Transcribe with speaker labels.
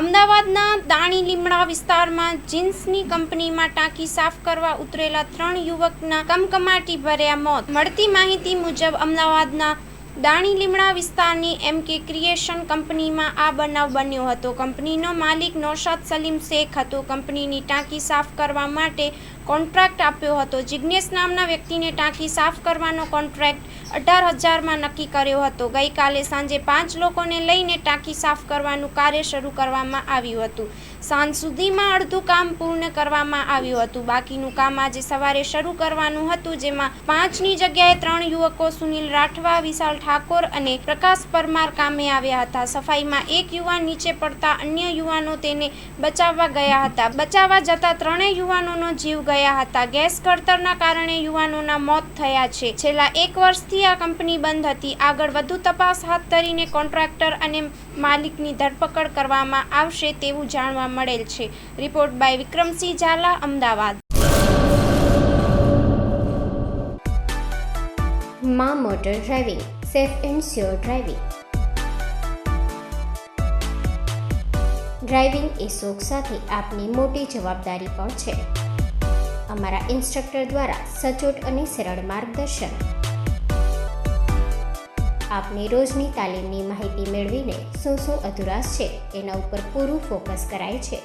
Speaker 1: અમદાવાદના દાણી લીમડા વિસ્તારમાં જીન્સની કંપનીમાં ટાંકી સાફ કરવા ઉતરેલા 3 યુવકના કમકમાટી ભર્યા મોત. મળતી માહિતી મુજબ અમદાવાદના દાણી લીમડા વિસ્તારની MK ક્રિએશન કંપનીમાં આ બનાવ બન્યો હતો. કંપનીનો માલિક નૌશાદ સલીમ શેખ હતો. કંપનીની ટાંકી સાફ કરવા માટે કોન્ટ્રાક્ટ આપ્યો હતો. જિગ્નેશ નામના વ્યક્તિને ટાંકી સાફ કરવાનો કોન્ટ્રાક્ટ 18,000માં નક્કી કર્યો હતો. ગઈકાલે સાંજે 5 લોકોને લઈને ટાંકી સાફ કરવાનું કાર્ય શરૂ કરવામાં આવ્યું હતું. સાંજ સુધીમાં અડધું કામ પૂર્ણ કરવામાં આવ્યું હતું. બાકીનું કામ આજે સવારે શરૂ કરવાનું હતું, જેમાં 5ની જગ્યાએ 3 યુવકો સુનિલ રાઠવા, વિશાલ ઠાકોર અને પ્રકાશ પરમાર કામે આવ્યા હતા. સફાઈમાં એક યુવાન નીચે પડતા અન્ય યુવાનો તેને બચાવવા ગયા હતા. બચાવવા જતા 3 યુવાનોનો જીવ ગયા હતા. ગેસ કળતરના કારણે યુવાનોના મોત થયા છે. છેલ્લા 1 વર્ષથી આ કંપની બંધ હતી. આગળ વધુ તપાસ હાથ ધરીને કોન્ટ્રાક્ટર અને માલિકની ધરપકડ કરવામાં આવશે તેવું જાણવા મળેલ છે. Report by Vikramsinh Zala, Ahmedabad.
Speaker 2: માં motor driving, safe and sure driving. Driving એ શોખ સાથે આપની મોટી જવાબદારી પણ છે. અમારા ઇન્સ્ટ્રક્ટર દ્વારા સચોટ અને સરળ માર્ગદર્શન. આપની રોજની તાલીમની માહિતી મેળવીને શું અધુરાશ છે એના ઉપર પૂરું ફોકસ કરાય છે.